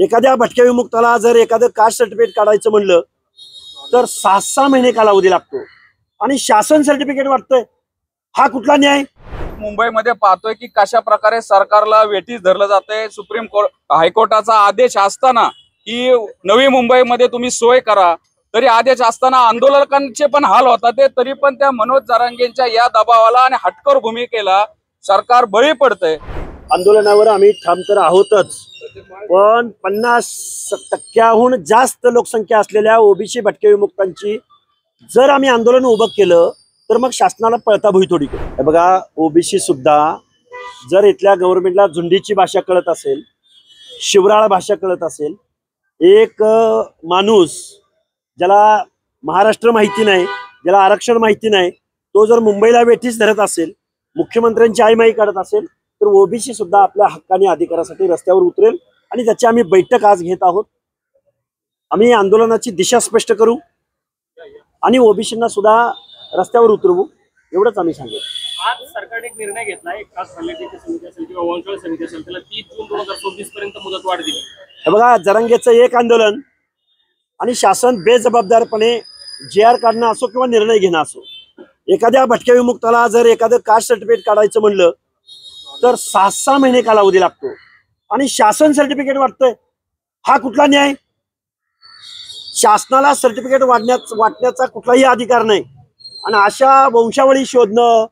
एखाद्या भटक्या विमुक्ताला जर एखादं कास्ट सर्टिफिकेट काढायचं म्हणलं तर 6-6 महिने कालावधी लागतो आणि शासन सर्टिफिकेट वाटतंय। हा कुठला न्याय? मुंबईमध्ये पाहतोय की कशा प्रकारे सरकारला वेठीस धरलं जाते। सुप्रीम कोर्ट हायकोर्टाचा आदेश असताना की नवी मुंबईमध्ये तुम्ही सोय करा, तरी आदेश असताना आंदोलकांचे पण हाल होतात, तरी पण त्या मनोज जरांगेंच्या या दबावाला आणि हटकर भूमिकेला सरकार बळी पडतंय। आंदोलनावर आम्ही ठाम तर आहोतच, पण 50% जास्त लोकसंख्या असलेल्या ओबीसी भटक्या विमुक्तांची जर आम्ही आंदोलन उभं केलं तर मग शासनाला पळता भुई थोडी करू। हे बघा, ओबीसी सुद्धा जर इथल्या गव्हर्नमेंटला झुंडीची भाषा कळत असेल, शिवराळ भाषा कळत असेल, एक माणूस ज्याला महाराष्ट्र माहिती नाही, ज्याला आरक्षण माहिती नाही, तो जर मुंबईला वेठीस धरत असेल, मुख्यमंत्र्यांची आईमाई काढत असेल, तर ओबीसी सुद्धा आपल्या हक्काने अधिकारासाठी रस्त्यावर उतरेल आणि त्याची आम्ही बैठक आज घेत आहोत। आम्ही आंदोलनाची दिशा स्पष्ट करू आणि ओबीसींना सुद्धा रस्त्यावर उतरवू, एवढंच आम्ही सांगू। आज सरकारने एक निर्णय घेतला, एक खास समिती असेल किंवा वंशवळ समिती असेल, त्याला 30 जून 2024 पर्यंत मुदतवाढ दिली। हे बघा, जरांगेचं एक आंदोलन आणि शासन बेजबाबदारपणे JR काढणं असो किंवा निर्णय घेणं असो, एखाद्या भटक्या विमुक्ताला जर एखादं कास्ट सर्टिफिकेट काढायचं म्हणलं तर 6-6 महिने कालावधी लागतो आणि शासन सर्टिफिकेट वाटतंय। हा कुठला न्याय? शासनाला सर्टिफिकेट वाटण्याचा कुठलाही अधिकार नाही आणि अशा वंशावळी शोधणं,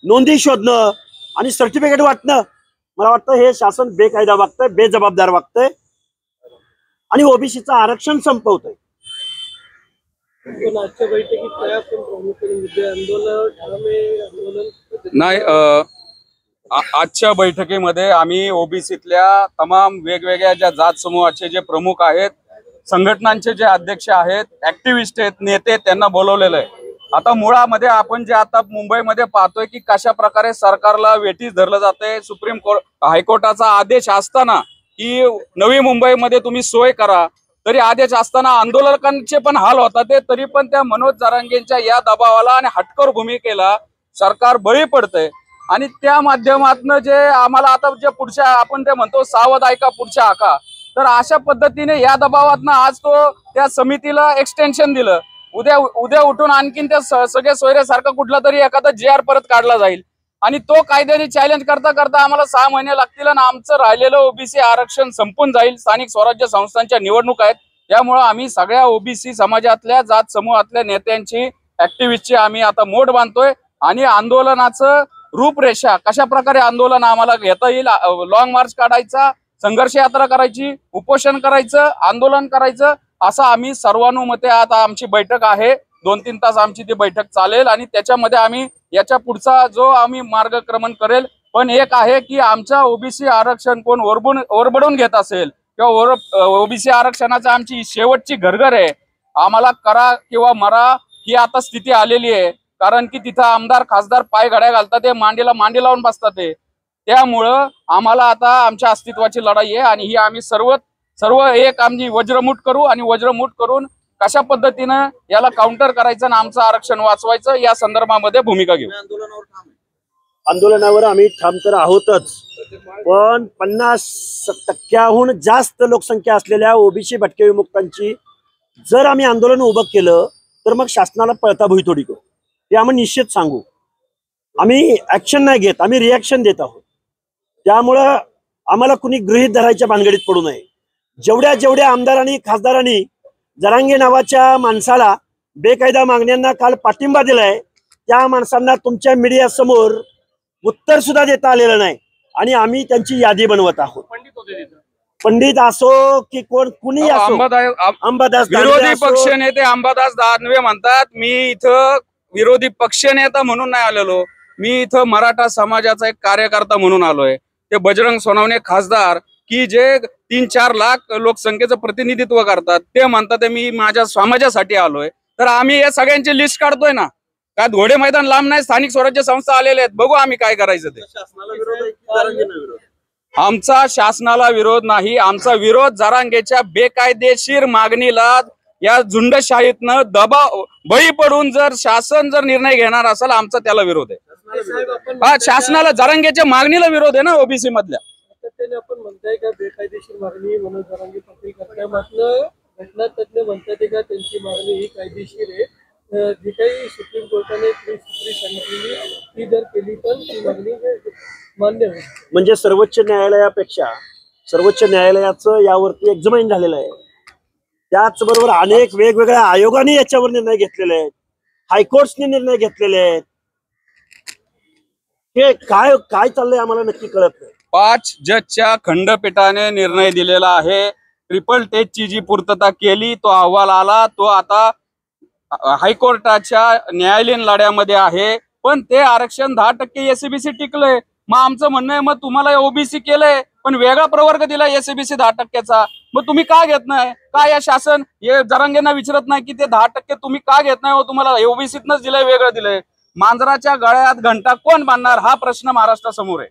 नोंदी शोधणं आणि सर्टिफिकेट वाटणं, मला वाटतं हे शासन बेकायदा वागतंय, बेजबाबदार वागतंय आणि ओबीसीचं आरक्षण संपवतंय। नाही, आजच्या बैठकीमध्ये आम्ही ओबीसीतल्या तमाम वेगवेगळ्या ज्या जात समूहाचे जे प्रमुख आहेत, संघटनांचे जे अध्यक्ष आहेत, ऍक्टिव्हिस्ट आहेत, नेते, त्यांना बोलवलेलं आहे। आता मुळामध्ये आपण जे आता मुंबईमध्ये पाहतोय की कशा प्रकारे सरकारला वेठीस धरलं जाते। सुप्रीम कोर्ट हायकोर्टाचा आदेश असताना की नवी मुंबईमध्ये तुम्ही सोय करा, तरी आदेश असताना आंदोलकांचे पण हाल होतात, तरी पण त्या मनोज जरांगेंच्या या दबावाला आणि हटकर भूमिकेला सरकार बळी पडतंय आणि त्या माध्यमातून जे आम्हाला आता जे पुढच्या आपण ते म्हणतो सावध ऐका पुढच्या हाका, तर अशा पद्धतीने या दबावातनं आज तो त्या समितीला एक्सटेन्शन दिलं। उद्या उठून आणखीन त्या सगळे सोयऱ्यासारखा कुठला तरी एखादा JR परत काढला जाईल आणि तो कायद्याने चॅलेंज करता करता आम्हाला 6 महिने लागतील आणि आमचं राहिलेलं ओबीसी आरक्षण संपून जाईल। स्थानिक स्वराज्य संस्थांच्या निवडणूक आहेत, त्यामुळे आम्ही सगळ्या ओबीसी समाजातल्या जात समूहातल्या नेत्यांची, ऍक्टिव्हिस्टची आम्ही आता मोठ बांधतोय आणि आंदोलनाचं रूपरेषा कशा प्रकारे आंदोलन आम्हाला घेता येईल, लॉंग मार्च काढायचा, संघर्ष यात्रा करायची, उपोषण करायचं, आंदोलन करायचं, असं आम्ही सर्वानुमते आता आमची बैठक आहे। 2-3 तास आमची ती बैठक चालेल आणि त्याच्यामध्ये आम्ही याच्या पुढचा जो आम्ही मार्गक्रमण करेल। पण एक आहे की आमच्या ओबीसी आरक्षण कोण ओरबडून घेत असेल किंवा ओबीसी आरक्षणाची आमची शेवटची घरघर आहे, आम्हाला करा किंवा मरा ही आता स्थिती आलेली आहे। कारण की तिथं आमदार खासदार पाय घड्या घालतात, ते मांडीला मांडी लावून बसतात, त्यामुळं आम्हाला आता आमच्या अस्तित्वाची लढाई आहे आणि ही आम्ही सर्व एक आमची वज्रमुठ करू आणि वज्रमुठ करून कशा पद्धतीनं याला काउंटर करायचं आणि आमचं आरक्षण वाचवायचं या संदर्भामध्ये भूमिका घेऊ। आंदोलनावर आम्ही ठाम तर आहोतच, पण 50% जास्त लोकसंख्या असलेल्या ओबीसी भटक्या विमुक्तांची जर आम्ही आंदोलन उभं केलं तर मग शासनाला पळता भुई थोडी करू, हे आम्ही निश्चित सांगू। आम्ही ऍक्शन नाही घेत, आम्ही रिॲक्शन देत आहोत। त्यामुळं आम्हाला कुणी गृहीत धरायच्या भानगडीत पडू नये। जेवढ्या आमदारांनी खासदारांनी जरांगे नावाच्या माणसाला बेकायदा मागण्यांना काल पाठिंबा दिलाय, त्या माणसांना तुमच्या मीडिया समोर उत्तर सुद्धा देता आलेलं नाही आणि आम्ही त्यांची यादी बनवत आहोत। पंडित असो की कुणी असो, अंबादास विरोधी पक्ष नेते अंबादास दानवे म्हणतात, मी इथं विरोधी पक्ष नेता म्हणून नाही आलेलो, मी इथं मराठा समाजाचा एक कार्यकर्ता म्हणून आलोय। ते बजरंग सोनवणे खासदार की जे 3-4 लाख लोकसंख्येचं प्रतिनिधित्व करतात, ते म्हणतात मी माझ्या समाजासाठी आलोय। तर आम्ही या सगळ्यांची लिस्ट काढतोय ना, का घोडे मैदान लांब नाही, स्थानिक स्वराज्य संस्था आलेले आहेत, बघू आम्ही काय करायचं ते। आमचा शासनाला विरोध नाही, आमचा विरोध जरांगेच्या बेकायदेशीर मागणीला या झुंडशाहीतनं दबाव बळी पडून जर शासन निर्णय घेणार असेल, आमचा त्याला विरोध आहे। शासनाला जरांगेच्या मागणीला विरोध आहे ना ओबीसी मधल्या। प्रामुख्याने आपण म्हणताय का बेकायदेशीर मागणी मनोज जरांगे पाटील करताय, मात्र घटनातज्ञ म्हणतात का त्यांची मागणी ही कायदेशीर आहे. जी काही सुप्रीम कोर्टाने त्रिसूत्री सांगितलेली ती जर केली तर ती मागणी मान्य होईल. म्हणजे सर्वोच्च न्यायालयापेक्षा सर्वोच्च न्यायालयाचं यावरती एक्झामाइन झालेलं आहे. त्याचबरोबर अनेक वेगवेगळ्या आयोगाने याच्यावर निर्णय घेतलेले आहेत, हायकोर्ट्सने निर्णय घेतलेले आहेत. हे काय काय चाललंय आम्हाला नक्की कळत नाही. 5 जजच्या खंडपीठाने निर्णय दिलेला आहे. ट्रिपल टेस्टची जी पूर्तता केली, तो अहवाल आला, तो आता हायकोर्टाच्या न्यायालयीन लढ्यामध्ये आहे. पण ते आरक्षण 10% एससीबीसी टिकलंय. मग आमचं म्हणणं आहे, मग तुम्हाला ओबीसी केलंय पण वेगळा प्रवर्ग दिला एससीबीसी 10%चा, मग तुम्ही का घेत नाही? का या शासन हे जरांगेंना विचारत नाही की ते 10% तुम्ही का घेत नाही? तुम्हाला ओबीसीतनच दिलंय, वेगळं दिलंय. मांजराच्या गळ्यात घंटा कोण बांधणार हा प्रश्न महाराष्ट्रासमोर आहे.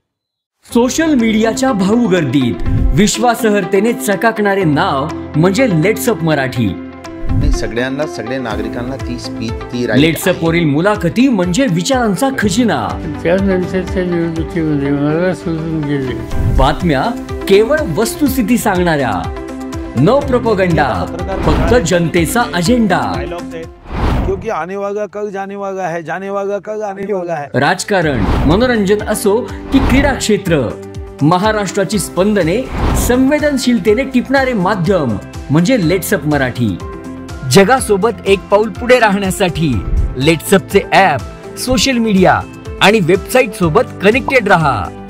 सोशल मीडियाच्या भाऊ गर्दीत विश्वासार्हतेने चकाकणारे नाव म्हणजे लेट्सअप मराठी. सगळ्यांना, सगळ्या नागरिकांना ती स्पीच, ती लेट्सअप वरील मुलाखती म्हणजे विचारांचा खजिना. त्यानंतरच्या निवडणुकीमध्ये मला सोडून गेले. बातम्या केवळ वस्तुस्थिती सांगणाऱ्या, न प्रोपगंडा, फक्त जनतेचा अजेंडा. क्योंकि आने वाला कल जाने वाला है, जाने वाला कल आने वाला है. राजकारण, मनोरंजन असो की क्रीडा क्षेत्र, महाराष्ट्राची स्पंदने संवेदनशीलतेने टिपणारे माध्यम म्हणजे लेट्सअप मराठी. जगासोबत एक पाऊल पुढे राहण्यासाठी लेट्सअपचे ॲप, सोशल मीडिया आणि वेबसाईट सोबत कनेक्टेड रहा.